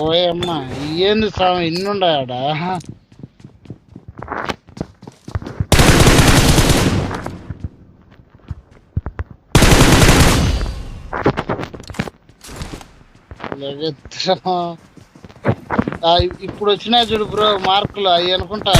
ఓయమ్మ ఏంది స్వామి ఇన్నుండాడా ఇప్పుడు వచ్చినాయి చూడు బ్రో మార్కులు అవి అనుకుంటా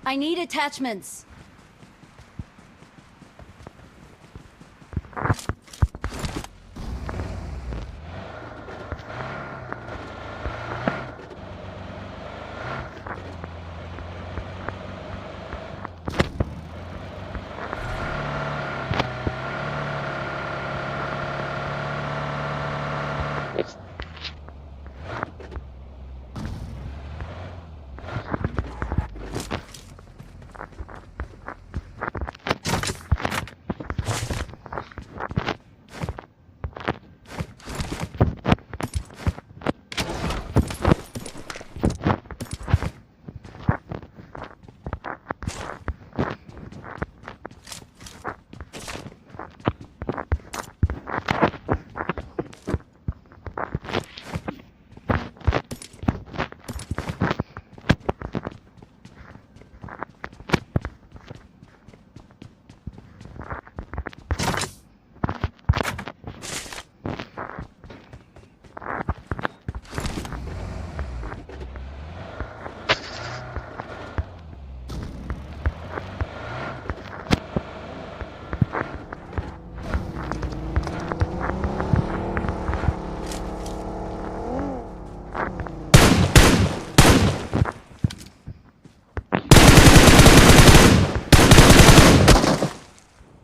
I need attachments.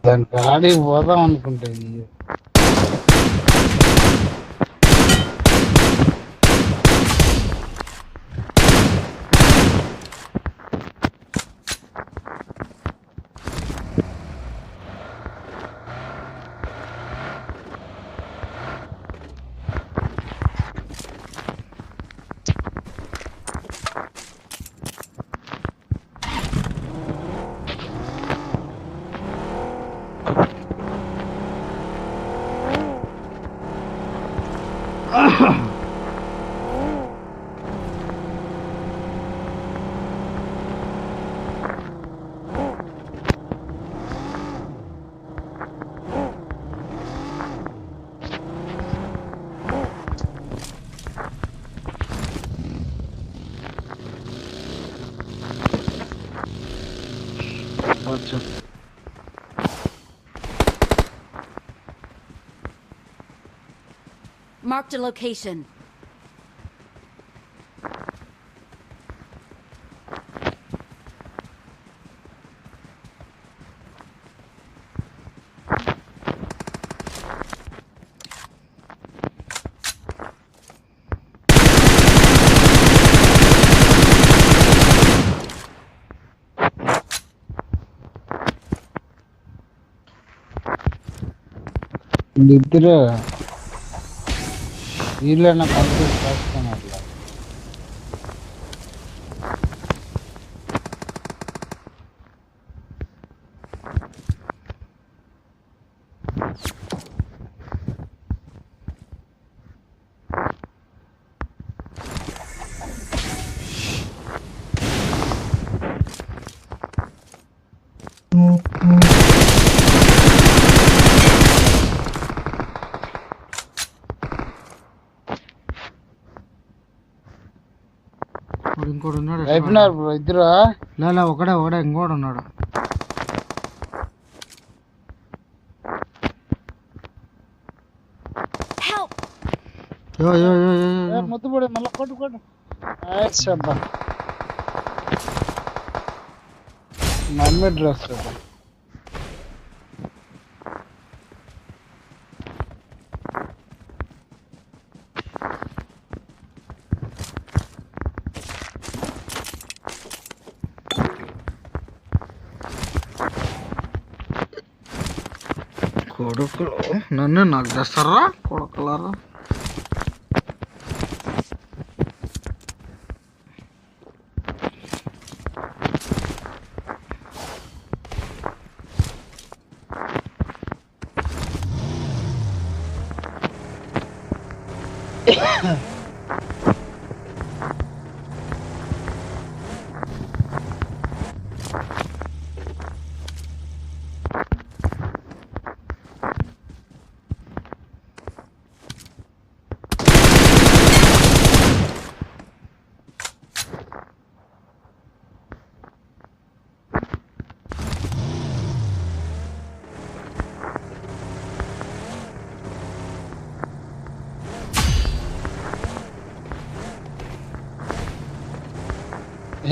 దానికి ఆడికి పోదాం అనుకుంటే Marked a location. ఇద్దరు వీళ్ళైనా కంప్లీట్ చేస్తున్నారు ఇంకోటి ఉన్నాడు అయిపోయినారు బ్రో ఇద్దరు లేదా ఒకడే ఇంకోటి ఉన్నాడు Help! యో యో యో యో ఏ యో. ముద్దు పడి మళ్ళీ కొట్టు అబ్బా మమ్మీ డ్రెస్ అబ్బా కొడుకులు నన్ను నాకు చేస్తారా కొడుకులారా.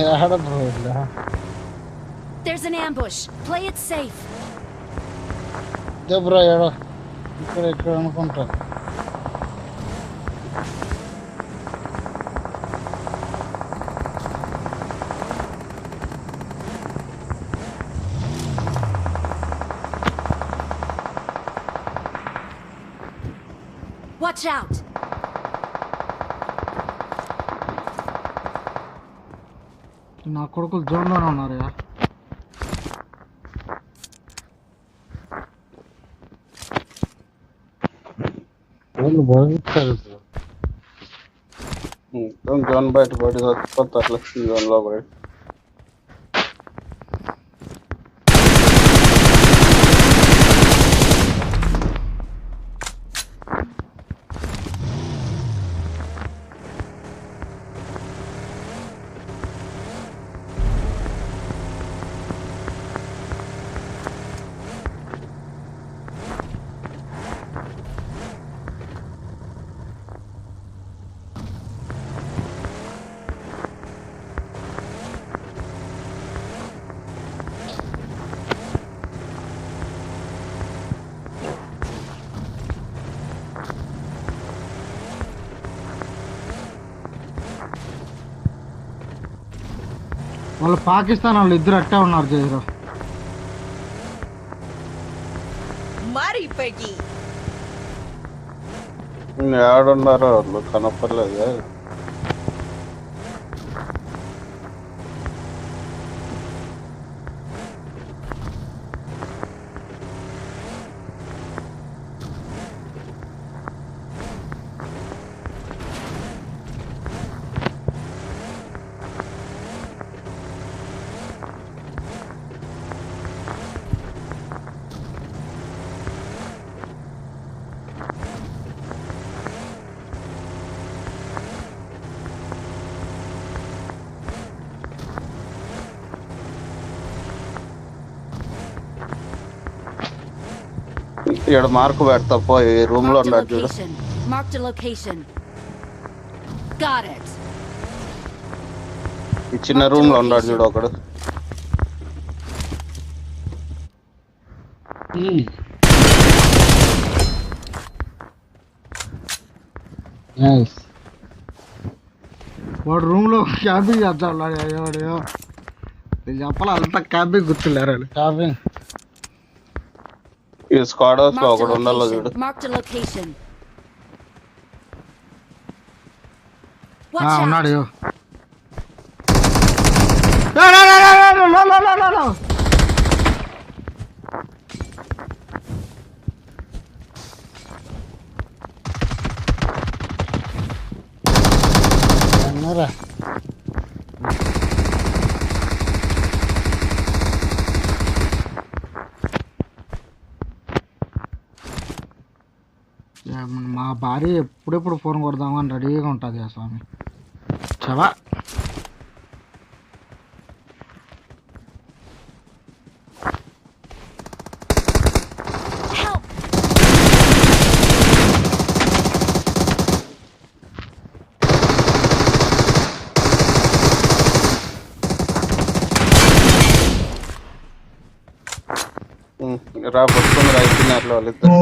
ఏడ బ్రో ఇలా There's an ambush. Play it safe. ఇదే బ్రో ఏడో ఇక్కడ అనుకుంటా. Watch out. నా కొడుకులు జోన్లోనే ఉన్నారు. వాళ్ళు బాగుంటారు బ్రో. జోన్ బయట పడి చచ్చిపోతారు లక్ష్మీ జోన్ లో పడి. వాళ్ళు పాకిస్తాన్ వాళ్ళు ఇద్దరు అట్టే ఉన్నారు జైరు. ఏడున్నారో వాళ్ళు కనపడలేదు. ఇక్కడ మార్కు పెడతా పోయి రూమ్ లో Marked a ఉన్నాడు చూడు. location. Marked a location. Got it. ఈ చిన్న రూమ్ లో ఉన్నాడు చూడు ఒకడు. నైస్. వాడు రూమ్ లో క్యాబింగ్ చేస్తాడు. ఎవడో నేను చెప్పాలి అంతా క్యాబింగ్ గుర్తులేరు వాళ్ళు. షాపింగ్ ఈ స్క్వాడ్ హౌస్ లో Marked a ఒకడు ఉండాలో చూడు. location. Marked a location. Watch ఉన్నాడు. out. అన్నారా మా భార్య ఎప్పుడెప్పుడు ఫోన్ కొడదామని రెడీగా ఉంటుంది ఆ స్వామి. చవా Help. రా పట్టుకుని రైతున్నారు వాళ్ళిద్దరు.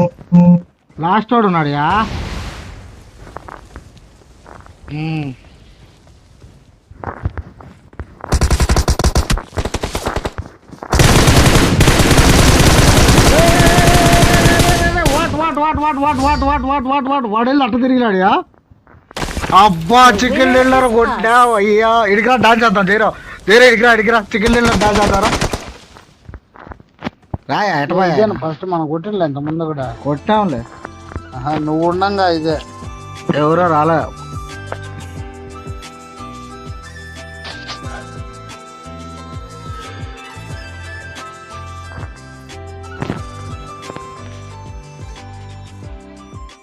లాస్ట్ వాడు ఉన్నాడుయా. వాడెళ్ళి అట్ట తిరిగినాడుయా. అబ్బా చికెన్ డిన్నర్ కొట్టా అయ్యా. ఇడిగా డాన్స్ చేద్దాం తీరా తీరా ఇడిగిరా చికెన్ డిన్నర్ డాన్స్ చేద్దారా. రాయా ఎటపోయా ఫస్ట్ మనం కొట్టినలే ఇంత ముందు కూడా కొట్టాంలే. నువ్వు ఉండంగా ఇదే ఎవరో రాలే